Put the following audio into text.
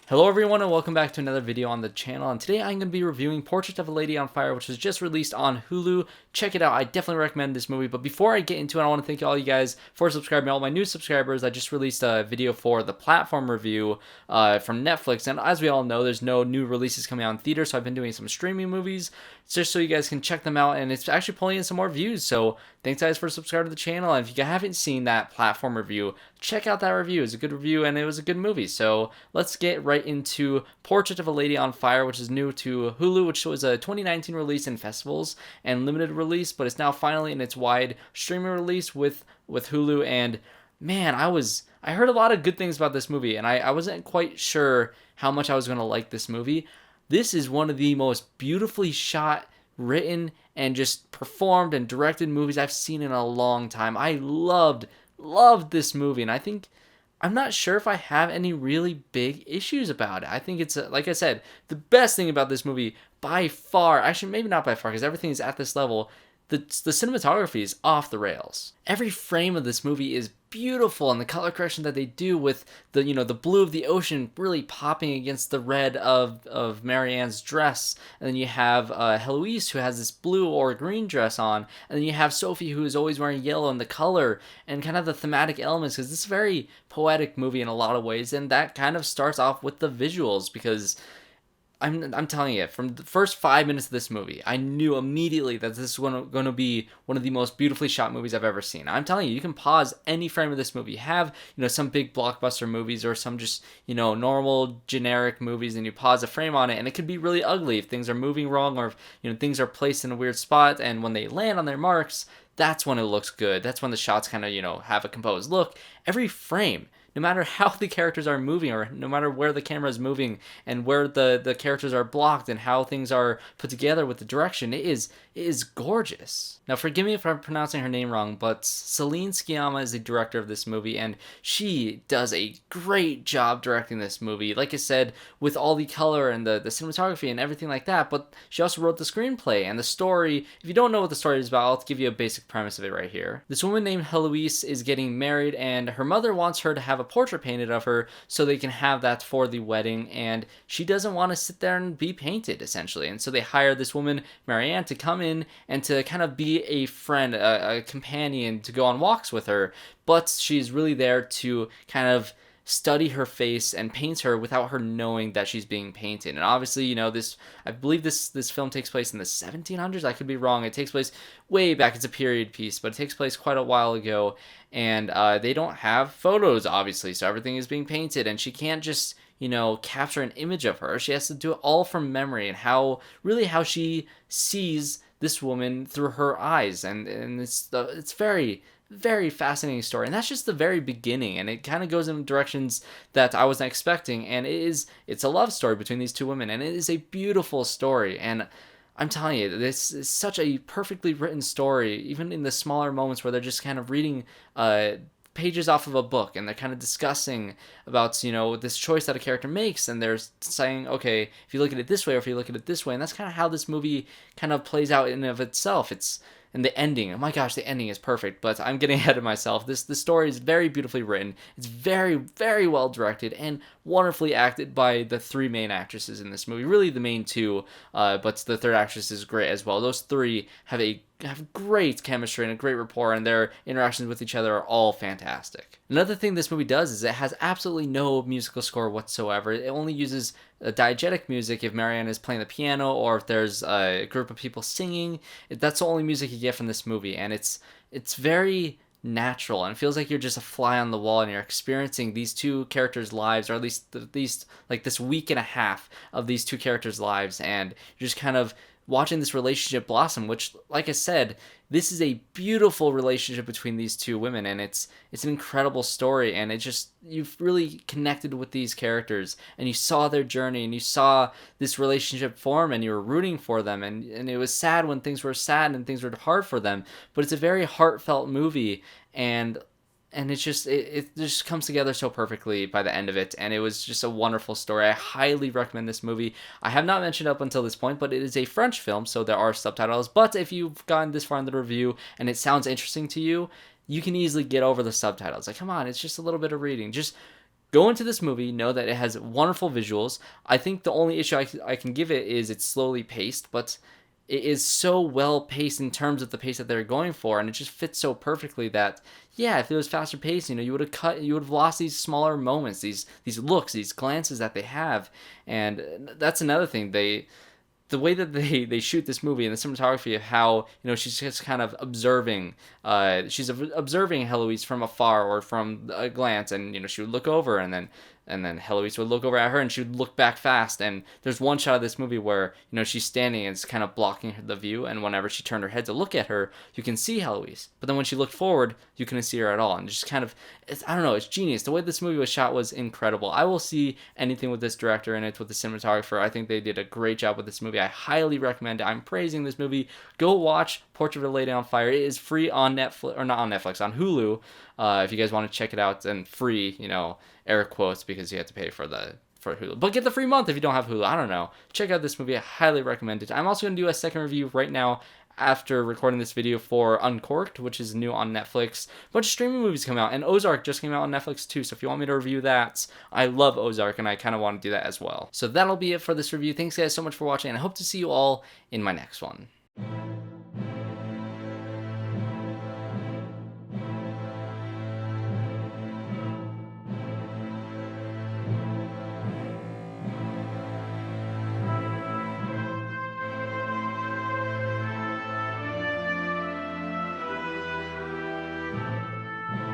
Hello everyone and welcome back to another video on the channel, and today I'm going to be reviewing Portrait of a Lady on Fire, which was just released on Hulu. Check it out. I definitely recommend this movie, but before I get into it, I want to thank all you guys for subscribing, all my new subscribers. I just released a video for the platform review from Netflix, and as we all know, there's no new releases coming out in theaters, so I've been doing some streaming movies just so you guys can check them out, and it's actually pulling in some more views, so thanks guys for subscribing to the channel. And if you haven't seen that platform review, check out that review. It's a good review and it was a good movie. So let's get right into Portrait of a Lady on Fire, which is new to Hulu, which was a 2019 release in festivals and limited release, but it's now finally in its wide streaming release with Hulu. And man, I heard a lot of good things about this movie, and I wasn't quite sure how much I was going to like this movie. This is one of the most beautifully shot, written, and just performed and directed movies I've seen in a long time. I loved this movie, and I'm not sure if I have any really big issues about it. I think it's, like I said, the best thing about this movie by far, actually maybe not by far because everything is at this level, the cinematography is off the rails. Every frame of this movie is beautiful, and the color correction that they do with the the blue of the ocean really popping against the red of Marianne's dress, and then you have HÉLOＩSE, who has this blue or green dress on, and then you have Sophie, who is always wearing yellow, and the color and kind of the thematic elements, because this is a very poetic movie in a lot of ways, and that kind of starts off with the visuals, because I'm telling you, from the first 5 minutes of this movie, I knew immediately that this was going to be one of the most beautifully shot movies I've ever seen. I'm telling you, you can pause any frame of this movie. You have, some big blockbuster movies or some just, normal generic movies, and you pause a frame on it, and it could be really ugly if things are moving wrong, or if, things are placed in a weird spot, and when they land on their marks, that's when it looks good. That's when the shots kind of, have a composed look. Every frame, no matter how the characters are moving, or no matter where the camera is moving and where the characters are blocked and how things are put together with the direction, it is gorgeous. Now, forgive me if I'm pronouncing her name wrong, but Céline Sciamma is the director of this movie, and she does a great job directing this movie. Like I said, with all the color and the cinematography and everything like that, but she also wrote the screenplay and the story. If you don't know what the story is about, I'll give you a basic premise of it right here. This woman named HÉLOïSE is getting married, and her mother wants her to have a portrait painted of her so they can have that for the wedding, and she doesn't want to sit there and be painted, essentially. And so they hire this woman, Marianne, to come in and to kind of be a friend, a companion, to go on walks with her, but she's really there to kind of study her face and paint her without her knowing that she's being painted. And obviously, I believe this film takes place in the 1700s. I could be wrong. It takes place way back. It's a period piece, but it takes place quite a while ago, and they don't have photos, obviously, so everything is being painted, and she can't just capture an image of her. She has to do it all from memory, and how she sees this woman through her eyes, and it's very, very fascinating story. And that's just the very beginning, and it kind of goes in directions that I wasn't expecting, and it's a love story between these two women, and it is a beautiful story. And I'm telling you, this is such a perfectly written story, even in the smaller moments where they're just kind of reading pages off of a book, and they're kind of discussing about this choice that a character makes, and they're saying, okay, if you look at it this way, or if you look at it this way. And that's kind of how this movie kind of plays out in and of itself. And the ending, oh my gosh, the ending is perfect, but I'm getting ahead of myself. The story is very beautifully written. It's very, very well directed and wonderfully acted by the three main actresses in this movie. Really the main two, but the third actress is great as well. Those three have great chemistry and a great rapport, and their interactions with each other are all fantastic. Another thing this movie does is it has absolutely no musical score whatsoever. It only uses diegetic music if Marianne is playing the piano, or if there's a group of people singing. That's the only music you get from this movie, and it's very natural, and it feels like you're just a fly on the wall, and you're experiencing these two characters' lives, or at least like this week and a half of these two characters' lives, and you're just kind of watching this relationship blossom, which, like I said, this is a beautiful relationship between these two women, and it's an incredible story, and you've really connected with these characters, and you saw their journey, and you saw this relationship form, and you were rooting for them, and it was sad when things were sad and things were hard for them, but it's a very heartfelt movie, and it just comes together so perfectly by the end of it, and it was just a wonderful story. I highly recommend this movie. I have not mentioned up until this point, but it is a French film, so there are subtitles, but if you've gotten this far in the review and it sounds interesting to you, you can easily get over the subtitles. Like, come on, it's just a little bit of reading. Just Go into this movie, know that it has wonderful visuals. I think the only issue I can give it is it's slowly paced, but it is so well paced in terms of the pace that they're going for, and it just fits so perfectly that, yeah, if it was faster paced, you would have lost these smaller moments, these looks, these glances that they have. And that's another thing. The way that they shoot this movie and the cinematography of how she's just kind of observing, she's observing Heloise from afar or from a glance, and she would look over, and then Heloise would look over at her, and she would look back fast. And there's one shot of this movie where she's standing and it's kind of blocking the view, and whenever she turned her head to look at her, you can see Heloise, but then when she looked forward, you couldn't see her at all. And just kind of, I don't know, it's genius. The way this movie was shot was incredible. I will see anything with this director in it, with the cinematographer. I think they did a great job with this movie. I highly recommend it. I'm praising this movie. Go watch Portrait of a Lady on Fire. It is free on Netflix, or not on Netflix, on Hulu. If you guys want to check it out, and free, air quotes, because you have to pay for Hulu. But get the free month if you don't have Hulu. I don't know. Check out this movie. I highly recommend it. I'm also going to do a second review right now after recording this video for Uncorked, which is new on Netflix. A bunch of streaming movies come out, and Ozark just came out on Netflix too, so if you want me to review that, I love Ozark, and I kind of want to do that as well. So that'll be it for this review. Thanks guys so much for watching, and I hope to see you all in my next one.